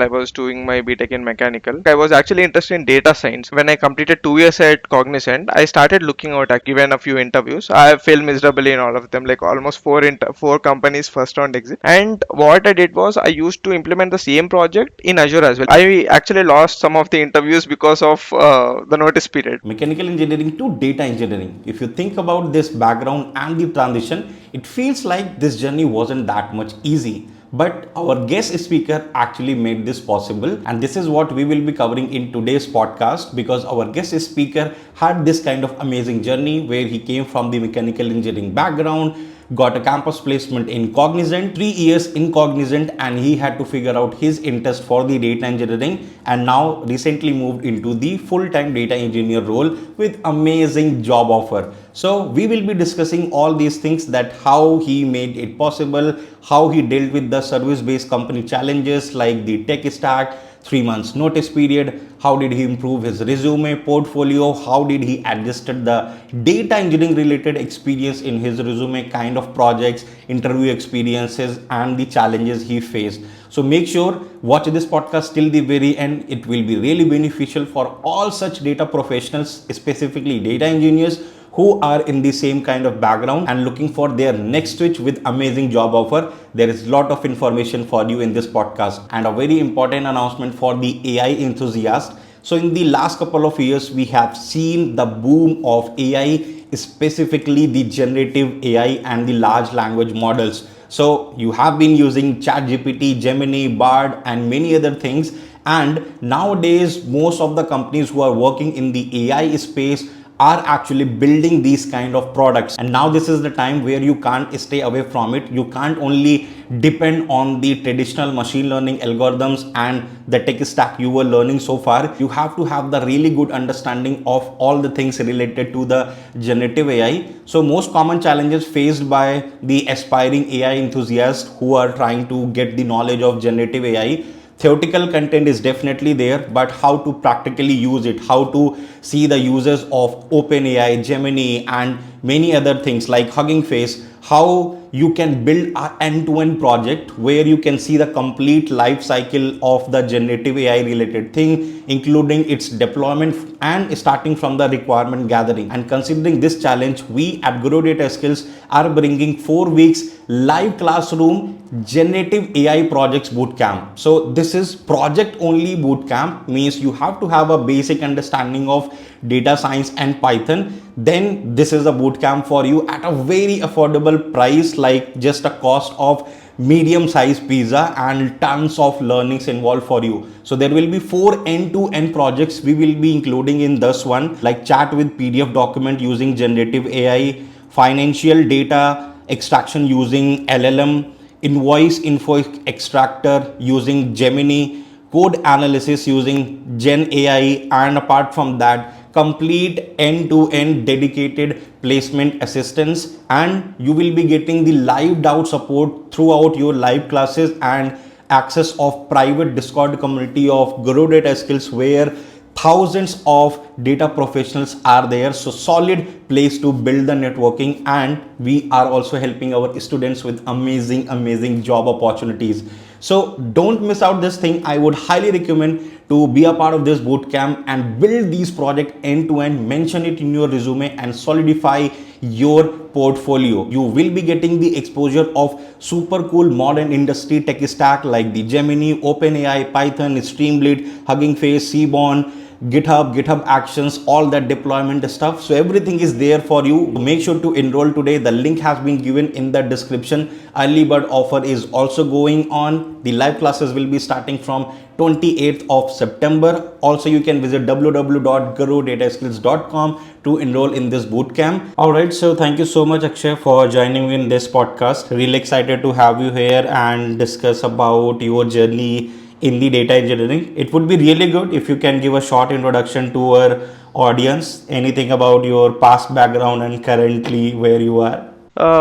I was doing my BTech in mechanical. I was actually interested in data science. When I completed 2 years at Cognizant, I started looking out. I given a few interviews. I failed miserably in all of them, like almost four companies first round exit. And what I did was I used to implement the same project in Azure as well. I actually lost some of the interviews because of the notice period. Mechanical engineering to data engineering. If you think about this background and the transition, it feels like this journey wasn't that much easy. But our guest speaker actually made this possible, and this is what we will be covering in today's podcast because our guest speaker had this kind of amazing journey where he came from the mechanical engineering background, got a campus placement in Cognizant, 3 years in Cognizant, and he had to figure out his interest for the data engineering, and now recently moved into the full-time data engineer role with amazing job offer. So we will be discussing all these things, that how he made it possible, how he dealt with the service-based company challenges like the tech stack, 3 months notice period, how did he improve his resume portfolio, how did he adjusted the data engineering related experience in his resume, kind of projects, interview experiences, and the challenges he faced. So make sure watch this podcast till the very end. It will be really beneficial for all such data professionals, specifically data engineers who are in the same kind of background and looking for their next switch with amazing job offer. There is a lot of information for you in this podcast, and a very important announcement for the AI enthusiast. So in the last couple of years, we have seen the boom of AI, specifically the generative AI and the large language models. So you have been using ChatGPT, Gemini, Bard, and many other things. And nowadays, most of the companies who are working in the AI space are actually building these kind of products, and now this is the time where you can't stay away from it. You can't only depend on the traditional machine learning algorithms and the tech stack you were learning so far. You have to have the really good understanding of all the things related to the generative AI. So most common challenges faced by the aspiring AI enthusiasts who are trying to get the knowledge of generative AI: theoretical content is definitely there, but how to practically use it, how to see the uses of OpenAI, Gemini, and many other things like Hugging Face, how you can build an end-to-end project where you can see the complete life cycle of the generative AI related thing, including its deployment and starting from the requirement gathering. And considering this challenge, we at Grow Data Skills are bringing 4 weeks live classroom generative AI projects bootcamp. So this is project only bootcamp, means you have to have a basic understanding of data science and Python. Then this is a bootcamp for you at a very affordable price, like just a cost of medium-sized pizza, and tons of learnings involved for you. So there will be 4 end-to-end projects we will be including in this one, like chat with PDF document using generative AI, financial data extraction using LLM, invoice info extractor using Gemini, code analysis using Gen AI, and apart from that, complete end-to-end dedicated placement assistance. And you will be getting the live doubt support throughout your live classes and access of private Discord community of Grow Data Skills where thousands of data professionals are there. So solid place to build the networking, and we are also helping our students with amazing job opportunities. So don't miss out this thing. I would highly recommend to be a part of this bootcamp and build these projects end to end, mention it in your resume, and solidify your portfolio. You will be getting the exposure of super cool modern industry tech stack like the Gemini, OpenAI, Python, Streamlit, Hugging Face, Seaborn, GitHub Actions, all that deployment stuff. So everything is there for you. Make sure to enroll today. The link has been given in the description. Early bird offer is also going on. The live classes will be starting from 28th of September. Also, you can visit www.growdataskills.com to enroll in this bootcamp. All right, so thank you so much, Akshay, for joining me in this podcast. Really excited to have you here and discuss about your journey in the data engineering. It would be really good if you can give a short introduction to our audience, anything about your past background and currently where you are.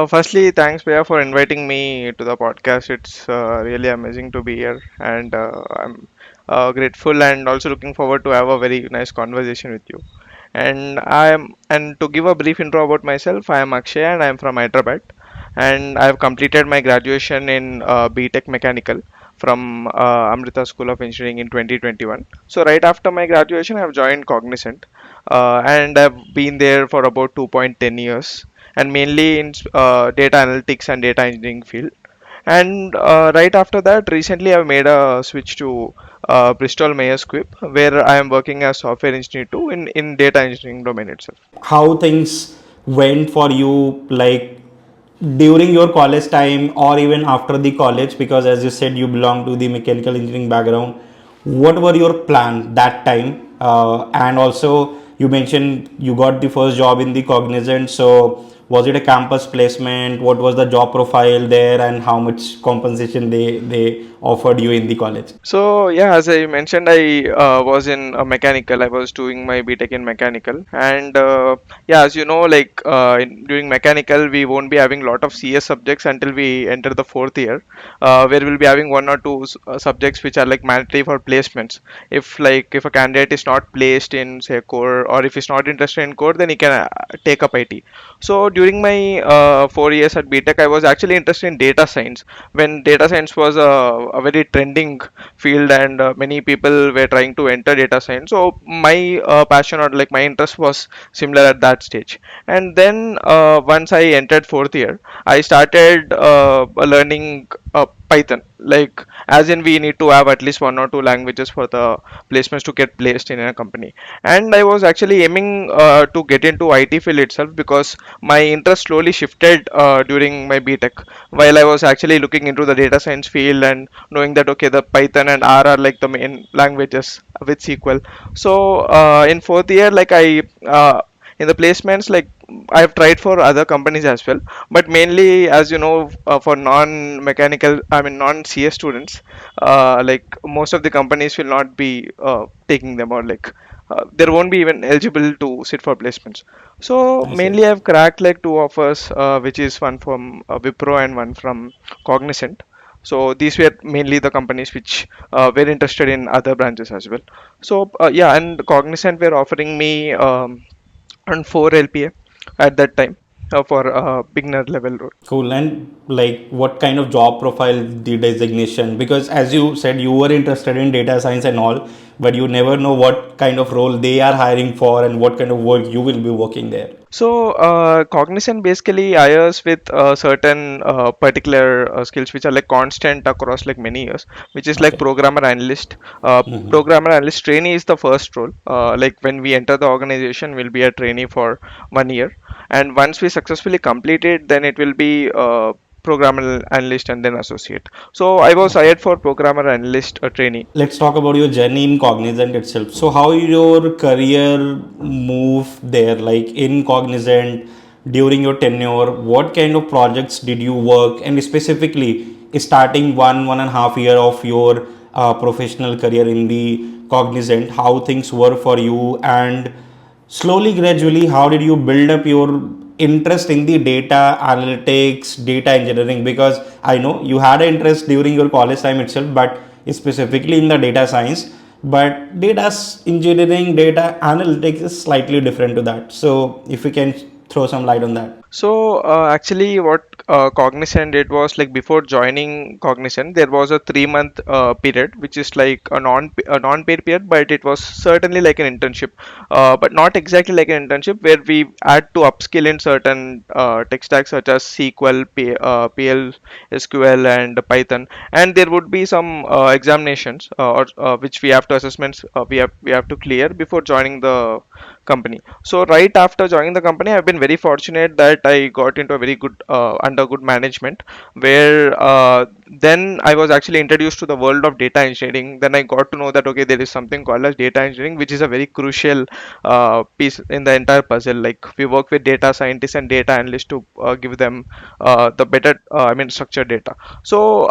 Firstly, thanks, Priya, for inviting me to the podcast. It's really amazing to be here, and I'm grateful and also looking forward to have a very nice conversation with you. And to give a brief intro about myself, I am Akshay, and I am from Hyderabad, and I have completed my graduation in BTech Mechanical from Amrita School of Engineering in 2021. So right after my graduation, I've joined Cognizant, and I've been there for about 2.10 years, and mainly in data analytics and data engineering field. And right after that, recently I've made a switch to Bristol Myers Squibb, where I am working as software engineer too in data engineering domain itself. How things went for you, like during your college time or even after the college, because as you said you belong to the mechanical engineering background. What were your plan that time, and also you mentioned you got the first job in the Cognizant, so was it a campus placement? What was the job profile there, and how much compensation they offered you in the college? So yeah, as I mentioned, I was in mechanical. I was doing my BTech in mechanical, and yeah, as you know, like during mechanical, we won't be having a lot of CS subjects until we enter the fourth year, where we'll be having one or two subjects which are like mandatory for placements. If a candidate is not placed in say core, or if he's not interested in core, then he can take up IT. So during my 4 years at BTech, I was actually interested in data science when data science was a very trending field, and many people were trying to enter data science. So my passion or like my interest was similar at that stage. And then once I entered fourth year, I started learning Python. Like as in we need to have at least one or two languages for the placements to get placed in a company. And I was actually aiming to get into IT field itself because my interest slowly shifted during my BTech while I was actually looking into the data science field and knowing that okay, the Python and R are like the main languages with SQL. So in fourth year, like I in the placements, like I've tried for other companies as well, but mainly as you know, for non-mechanical, I mean non-CS students, like most of the companies will not be taking them, or like there won't be even eligible to sit for placements. So I see. mainly I've cracked like two offers, which is one from Wipro and one from Cognizant. So these were mainly the companies which were interested in other branches as well. So yeah, and Cognizant were offering me on 4 LPA at that time for a beginner level role. Cool. And like, what kind of job profile the designation? Because as you said, you were interested in data science and all, but you never know what kind of role they are hiring for and what kind of work you will be working there. So, Cognizant basically hires with certain particular skills which are like constant across like many years, which is like Okay. programmer analyst. Programmer analyst trainee is the first role. Like when we enter the organization, we'll be a trainee for 1 year, and once we successfully complete it, then it will be programmer analyst and then associate. So I was Okay. hired for programmer analyst trainee. Let's talk about your journey in Cognizant itself. So, how your career move there, like in Cognizant during your tenure? What kind of projects did you work, and specifically starting 1.5 year of your professional career in the Cognizant, how things were for you, and slowly, gradually, how did you build up your interest in the data analytics, data engineering? Because I know you had an interest during your college time itself, but specifically in the data science. But data engineering, data analytics is slightly different to that. So, if you can throw some light on that. So actually, what Cognizant did was like before joining Cognizant, there was a 3 month period, which is like a non paid period, but it was certainly like an internship, but not exactly like an internship where we had to upskill in certain tech stacks such as SQL, PL, SQL, and Python, and there would be some examinations or which we have to assessments we have to clear before joining the company. So right after joining the company, I've been very fortunate that I got into a very good under good management, where then I was actually introduced to the world of data engineering. Then I got to know that okay, there is something called as data engineering, which is a very crucial piece in the entire puzzle. Like we work with data scientists and data analysts to give them the better, I mean, structured data. So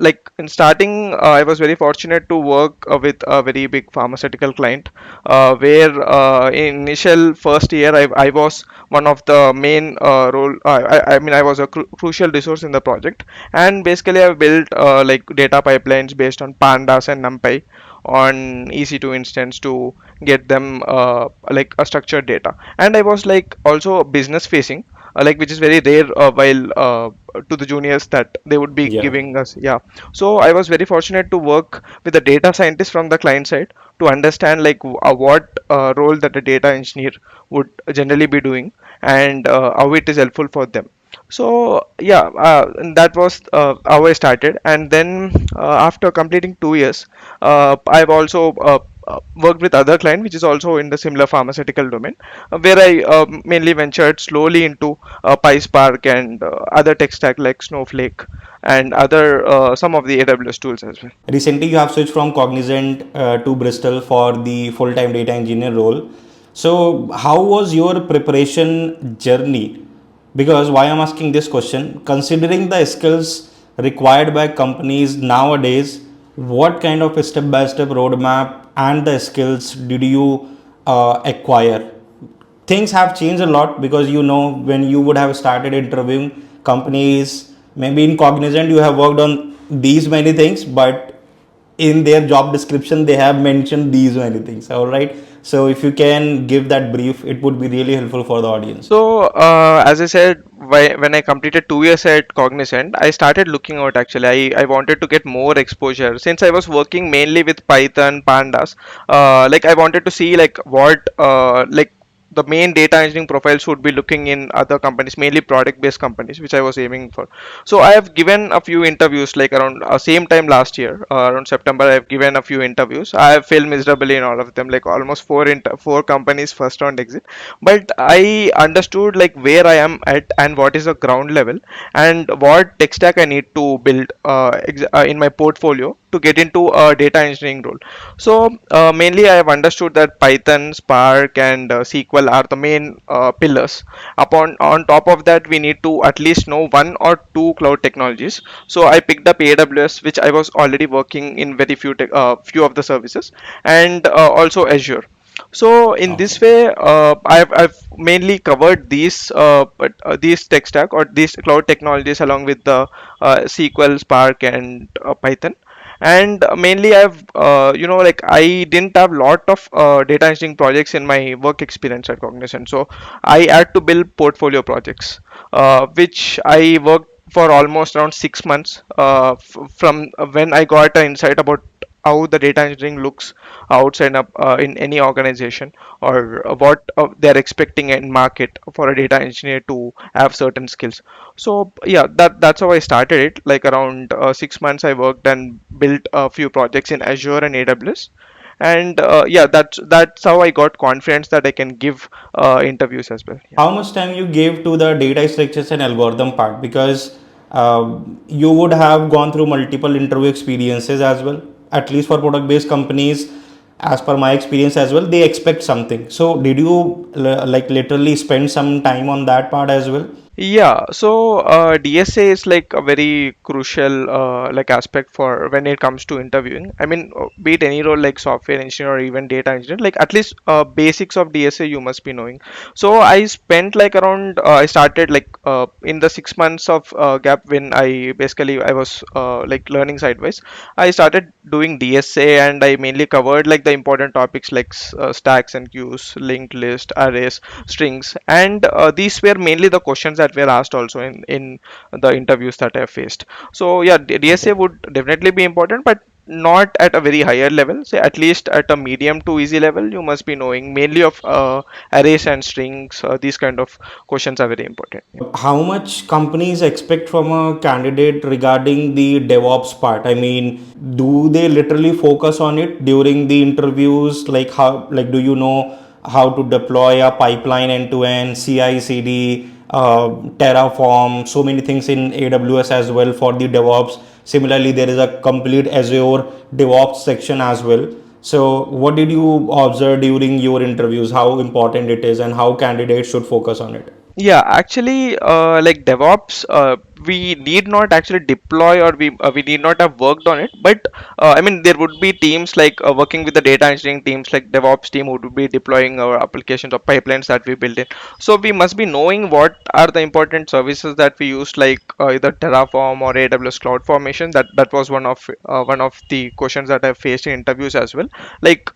like in starting, I was very fortunate to work with a very big pharmaceutical client, where in initial first year I was one of the main role. I mean I was a crucial resource in the project, and basically I've built like data pipelines based on pandas and numpy on EC2 instance to get them like a structured data. And I was like also business facing, like which is very rare while to the juniors that they would be Yeah. giving us. Yeah. So I was very fortunate to work with a data scientist from the client side to understand like what role that a data engineer would generally be doing, and how it is helpful for them. So yeah, and that was how I started. And then after completing 2 years, I've also worked with other client which is also in the similar pharmaceutical domain, where I mainly ventured slowly into PySpark and other tech stack like Snowflake and other some of the AWS tools as well. Recently, you have switched from Cognizant to Bristol for the full-time data engineer role. So, how was your preparation journey? Because why I'm asking this question, considering the skills required by companies nowadays, what kind of a step-by-step roadmap and the skills did you acquire? Things have changed a lot, because when you would have started interviewing companies, maybe in Cognizant you have worked on these many things, but in their job description they have mentioned these many things. All right, so if you can give that brief, it would be really helpful for the audience. So, as I said, when I completed 2 years at Cognizant, I started looking out actually. I wanted to get more exposure since I was working mainly with Python, Pandas. Like I wanted to see like what like the main data engineering profiles would be looking in other companies, mainly product based companies, which I was aiming for. So I have given a few interviews like around same time last year, around September. I have given a few interviews. I have failed miserably in all of them, like almost four companies first round exit. But I understood like where I am at and what is the ground level and what tech stack I need to build in my portfolio to get into a data engineering role. So mainly I have understood that Python, Spark, and SQL are the main pillars. Upon on top of that, we need to at least know one or two cloud technologies. So I picked up AWS, which I was already working in very few of the services, and also Azure. So in this Okay. way, I've mainly covered these tech stack or these cloud technologies along with the SQL, Spark, and Python. And mainly I've like I didn't have lot of data engineering projects in my work experience at Cognizant, so I had to build portfolio projects, which I worked for almost around 6 months from when I got an insight about how the data engineering looks outside up in any organization, or what they're expecting in market for a data engineer to have certain skills. So yeah, that's how I started it. Like around 6 months I worked and built a few projects in Azure and AWS. And yeah, that's how I got confidence that I can give interviews as well. Yeah. How much time you gave to the data structures and algorithm part? Because you would have gone through multiple interview experiences as well, at least for product based companies. As per my experience as well, they expect something. So did you like literally spend some time on that part as well? Yeah, so DSA is like a very crucial like aspect for when it comes to interviewing. I mean, be it any role like software engineer or even data engineer, like at least basics of DSA you must be knowing. So I spent like around I started like in the 6 months of gap when I was like learning sideways. I started doing DSA and I mainly covered like the important topics like stacks and queues, linked list, arrays, strings, and these were mainly the questions that were asked also in the interviews that I faced. So yeah, DSA Okay. would definitely be important, but not at a very higher level. Say at least at a medium to easy level, you must be knowing mainly of arrays and strings. These kind of questions are very important. How much companies expect from a candidate regarding the DevOps part? I mean, do they literally focus on it during the interviews? Like how, like, do you know how to deploy a pipeline end to end, CI/CD, Terraform, so many things in AWS as well for the DevOps. Similarly, there is a complete Azure DevOps section as well. So, what did you observe during your interviews? How important it is, and how candidates should focus on it? Yeah, actually, like DevOps, we need not actually deploy, or we need not have worked on it. But I mean, there would be teams like working with the data engineering teams, like DevOps team would be deploying our applications or pipelines that we build in. So we must be knowing what are the important services that we use, like either Terraform or AWS Cloud Formation. That was one of the questions that I faced in interviews as well. Like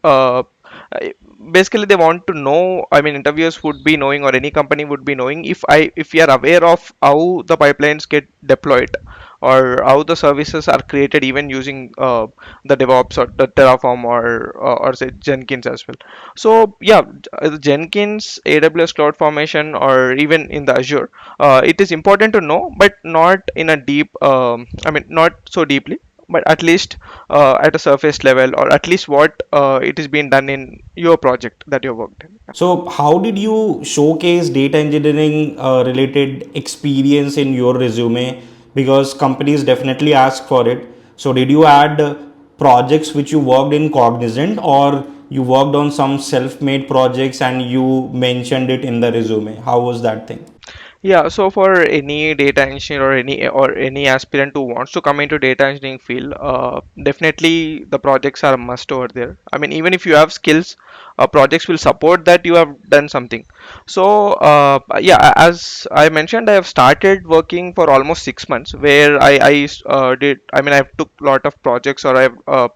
uh, basically they want to know, I mean interviewers would be knowing, or any company would be knowing, if we are aware of how the pipelines get deployed, or how the services are created even using the DevOps or the Terraform, or say Jenkins as well. So yeah, the Jenkins, AWS CloudFormation, or even in the Azure, it is important to know, but not in a deep, I mean not so deeply, but at least at a surface level, or at least what it is being done in your project that you worked in. So, how did you showcase data engineering related experience in your resume? Because companies definitely ask for it. So, did you add projects which you worked in Cognizant, or you worked on some self made projects and you mentioned it in the resume? How was that thing? Yeah, so for any data engineer, or any aspirant who wants to come into data engineering field, definitely the projects are a must over there. I mean, even if you have skills, projects will support that you have done something. So yeah, as I mentioned, I have started working for almost 6 months, where I mean, I took a lot of projects, or I've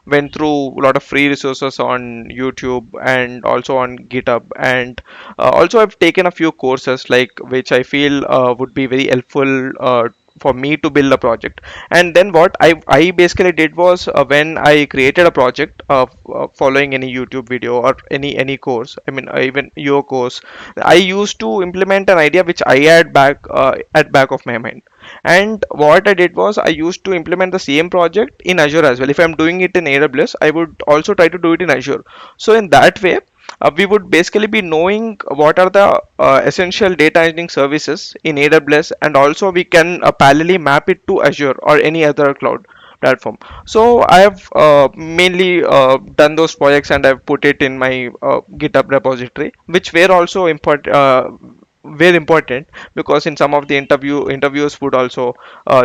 went through a lot of free resources on YouTube and also on GitHub, and also I've taken a few courses like which I feel would be very helpful for me to build a project. And then what I basically did was, when I created a project following any YouTube video or any course, I mean even your course, I used to implement an idea which I had at back of my mind. And what I did was, I used to implement the same project in Azure as well. If I'm doing it in AWS, I would also try to do it in Azure. So in that way, we would basically be knowing what are the essential data engineering services in AWS, and also we can parallelly map it to Azure or any other cloud platform. So I have mainly done those projects, and I've put it in my GitHub repository, which were also very important, because in some of the interviewers would also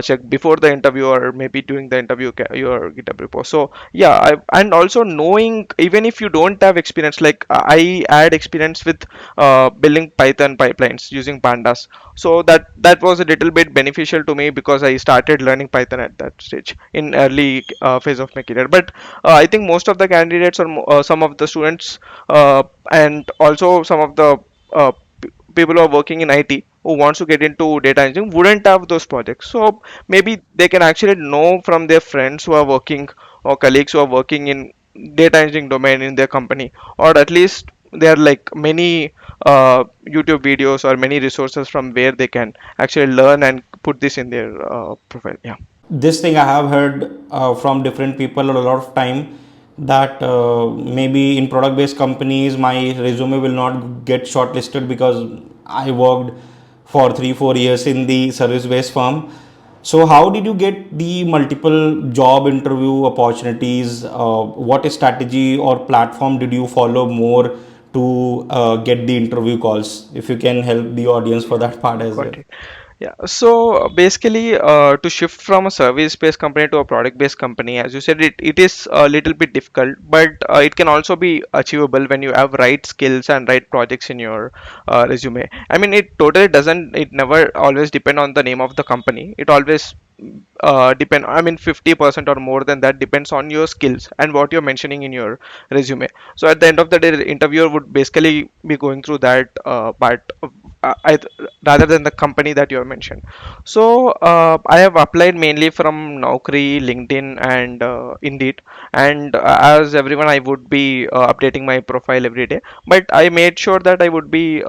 check before the interview, or maybe during the interview, your GitHub repo. So yeah, and also knowing, even if you don't have experience, like I had experience with building Python pipelines using pandas. So that was a little bit beneficial to me, because I started learning Python at that stage in early phase of my career. But I think most of the candidates, or some of the students, and also some of the uh, people who are working in IT who wants to get into data engineering wouldn't have those projects. So maybe they can actually know from their friends who are working, or colleagues who are working in data engineering domain in their company, or at least there are like many YouTube videos or many resources from where they can actually learn and put this in their profile. Yeah. This thing I have heard from different people a lot of time, that maybe in product based companies my resume will not get shortlisted because I worked for 3 4 years in the service based firm. So how did you get the multiple job interview opportunities? What strategy or platform did you follow more to get the interview calls? If you can help the audience for that part as well. Got it. Yeah. So basically, to shift from a service-based company to a product-based company, as you said, it is a little bit difficult, but it can also be achievable when you have right skills and right projects in your resume. I mean, it never always depend on the name of the company. It always depend, I mean 50% or more than that depends on your skills and what you're mentioning in your resume. So at the end of the day, the interviewer would basically be going through that part, rather than the company that you have mentioned. So I have applied mainly from Naukri, LinkedIn, and Indeed. And as everyone, I would be updating my profile every day, but I made sure that I would be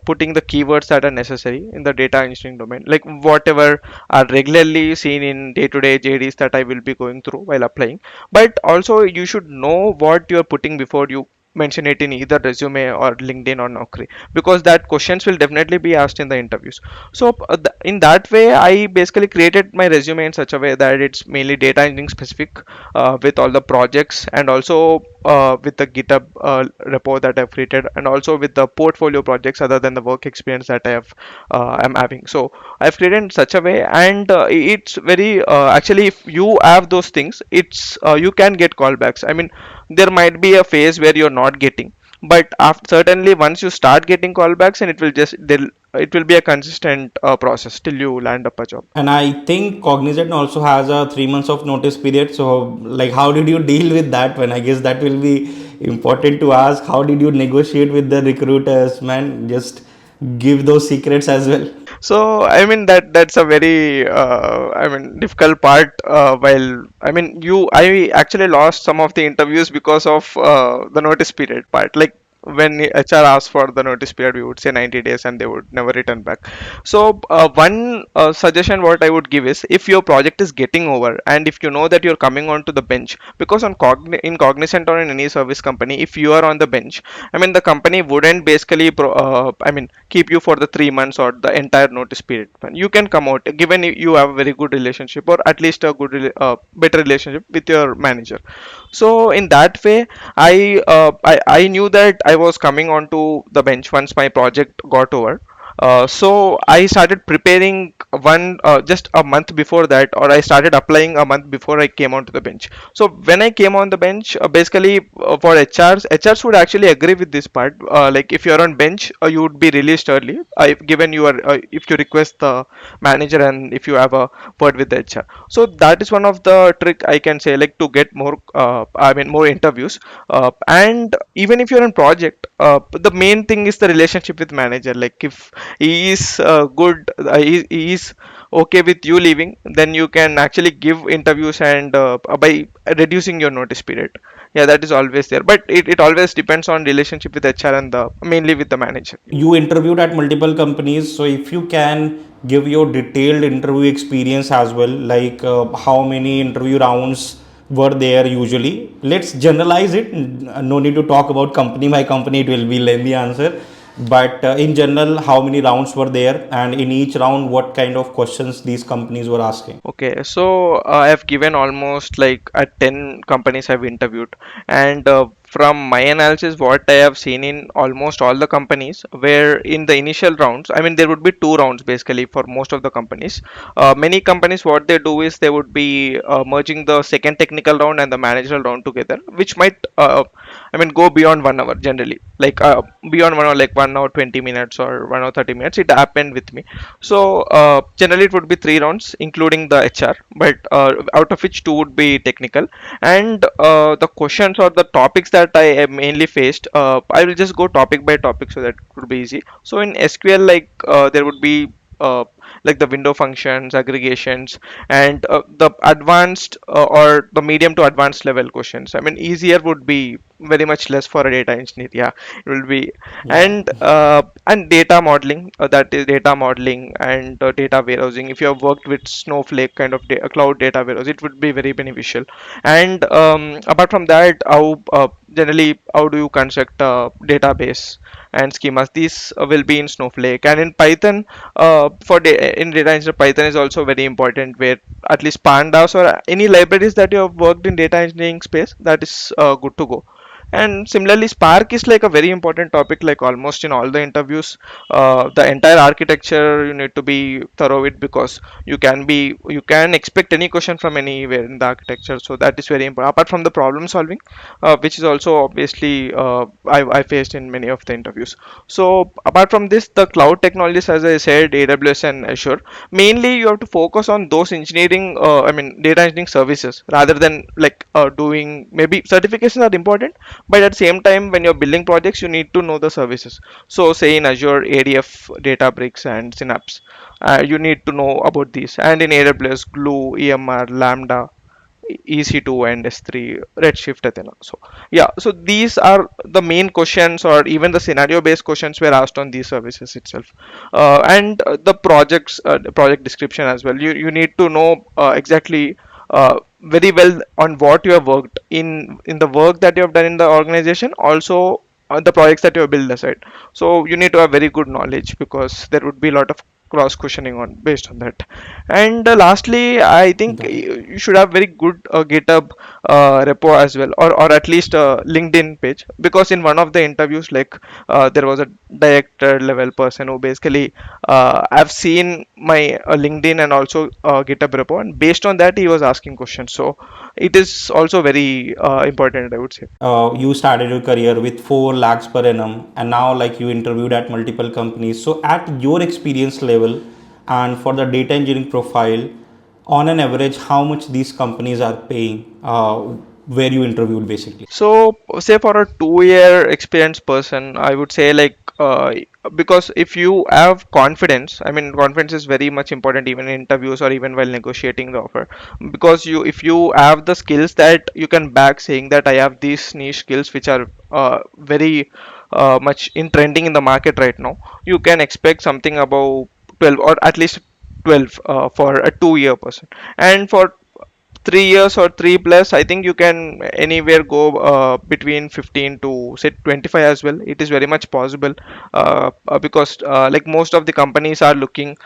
putting the keywords that are necessary in the data engineering domain, like whatever are regularly seen in day-to-day JDs that I will be going through while applying. But also you should know what you're putting before you mention it in either resume or LinkedIn or Naukri, because that questions will definitely be asked in the interviews. So in that way, I basically created my resume in such a way that it's mainly data engineering specific, with all the projects, and also with the GitHub repo that I've created, and also with the portfolio projects other than the work experience that I'm having. So I've created in such a way, and it's very actually, if you have those things, it's you can get callbacks. I mean, there might be a phase where you're not getting, but after, certainly once you start getting callbacks, and it will be a consistent process till you land up a job. And I think Cognizant also has a 3 months of notice period. So, like, how did you deal with that? When I guess that will be important to ask. How did you negotiate with the recruiters, man? Just give those secrets as well. So I mean that's a very I mean difficult part. While I mean I actually lost some of the interviews because of the notice period part. Like when HR asks for the notice period, we would say 90 days, and they would never return back. So one suggestion what I would give is, if your project is getting over, and if you know that you're coming onto the bench, because in Cognizant or in any service company, if you are on the bench, I mean the company wouldn't basically I mean keep you for the 3 months or the entire notice period. You can come out given you have a very good relationship, or at least a better relationship with your manager. So in that way, I knew that I was coming onto the bench once my project got over. So I started preparing one just a month before that, or I started applying a month before I came onto the bench. So when I came on the bench, basically for HRs would actually agree with this part. Like if you're on bench, you would be released early. Given you are, if you request the manager and if you have a word with the HR. So that is one of the trick I can say, like to get more, I mean more interviews. And even if you're in project, the main thing is the relationship with manager. Like if he is good, he is okay with you leaving, then you can actually give interviews, and by reducing your notice period. Yeah, that is always there, but it always depends on relationship with HR and the mainly with the manager. You interviewed at multiple companies, so if you can give your detailed interview experience as well, like how many interview rounds were there usually. Let's generalize it. No need to talk about company by company, it will be lengthy answer. But in general, how many rounds were there, and in each round what kind of questions these companies were asking? Okay, so I have given almost like at 10 companies I've interviewed, and from my analysis, what I have seen in almost all the companies, where in the initial rounds, I mean there would be two rounds basically for most of the companies. Many companies, what they do is they would be merging the second technical round and the managerial round together, which might I mean go beyond 1 hour generally, like beyond 1 hour, like 1 hour 20 minutes or 1 hour 30 minutes. It happened with me. So generally it would be three rounds, including the HR, but out of which two would be technical. And the questions or the topics that I mainly faced, I will just go topic by topic so that it would be easy. So in SQL, like there would be like the window functions, aggregations, and the advanced or the medium to advanced level questions. I mean, easier would be very much less for a data engineer. Yeah, it will be. Yeah. And data modeling, that is data modeling and data warehousing. If you have worked with Snowflake kind of cloud data warehouse, it would be very beneficial. And apart from that, how generally how do you construct a database and schemas? These will be in Snowflake. And in Python, in data engineering, Python is also very important, where at least pandas or any libraries that you have worked in data engineering space, that is good to go. And similarly, Spark is like a very important topic, like almost in all the interviews. The entire architecture you need to be thorough with, because you can expect any question from anywhere in the architecture. So that is very important. Apart from the problem solving, which is also obviously I faced in many of the interviews. So apart from this, the cloud technologies, as I said, AWS and Azure, mainly you have to focus on those engineering, I mean data engineering services, rather than like doing, maybe certifications are important, but at the same time when you're building projects, you need to know the services. So say in Azure, ADF, Databricks, and Synapse, you need to know about these. And in AWS, Glue, EMR, Lambda, EC2, and S3, Redshift, Athena. So yeah, so these are the main questions, or even the scenario based questions were asked on these services itself. And the project description as well, you need to know exactly very well on what you have worked in the work that you have done in the organization, also the projects that you have built aside. So you need to have very good knowledge, because there would be a lot of cross questioning on based on that. And lastly, I think Got it. you should have very good GitHub repo as well, or at least a LinkedIn page, because in one of the interviews, like there was a director level person who basically I've seen my LinkedIn and also GitHub repo, and based on that he was asking questions. So it is also very important, I would say. You started your career with 4 lakhs per annum, and now like you interviewed at multiple companies. So at your experience level and for the data engineering profile, on an average how much these companies are paying, where you interviewed basically? So, say for a 2 year experienced person, I would say like because if you have confidence, I mean, confidence is very much important even in interviews or even while negotiating the offer. Because if you have the skills that you can back saying that I have these niche skills which are very much in trending in the market right now, you can expect something above 12 or at least 12 for a 2 year person. And for 3 years or 3 plus, I think you can anywhere go between 15 to say 25 as well. It is very much possible because like most of the companies are looking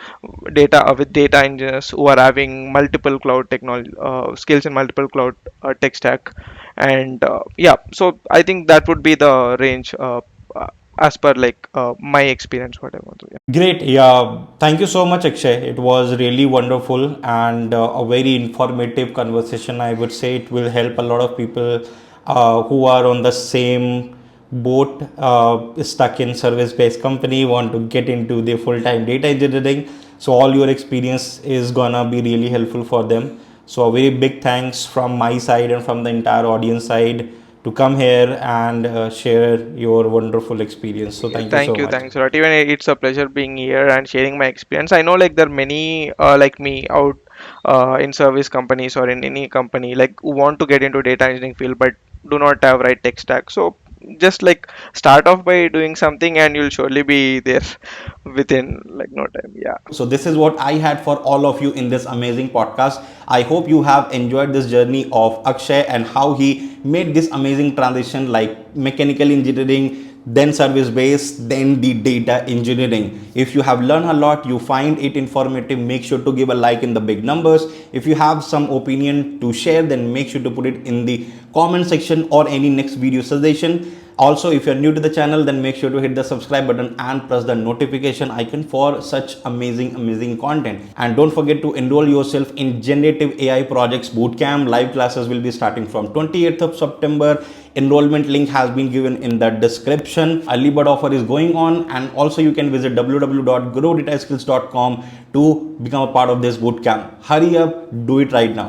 data with data engineers who are having multiple cloud technology skills in multiple cloud tech stack. And yeah, so I think that would be the range as per like my experience what I want to. Great. Yeah. Thank you so much, Akshay. It was really wonderful and a very informative conversation. I would say it will help a lot of people who are on the same boat, stuck in service-based company, want to get into the full-time data engineering. So all your experience is gonna be really helpful for them. So a very big thanks from my side and from the entire audience side to come here and share your wonderful experience. So thank you so Thank you, much. thanks a lot. Even it's a pleasure being here and sharing my experience. I know like there are many like me out in service companies or in any company like who want to get into data engineering field but do not have right tech stack. So just like start off by doing something and you'll surely be there within like no time. Yeah. So this is what I had for all of you in this amazing podcast. I hope you have enjoyed this journey of Akshay and how he made this amazing transition, like mechanical engineering, then service based, then the data engineering. If you have learned a lot, you find it informative, make sure to give a like in the big numbers. If you have some opinion to share, then make sure to put it in the comment section or any next video suggestion. Also, if you're new to the channel, then make sure to hit the subscribe button and press the notification icon for such amazing content. And don't forget to enroll yourself in Generative AI Projects Bootcamp. Live classes will be starting from 28th of September. Enrollment link has been given in the description. Early bird offer is going on, and also you can visit www.growdataskills.com to become a part of this bootcamp. Hurry up, do it right now.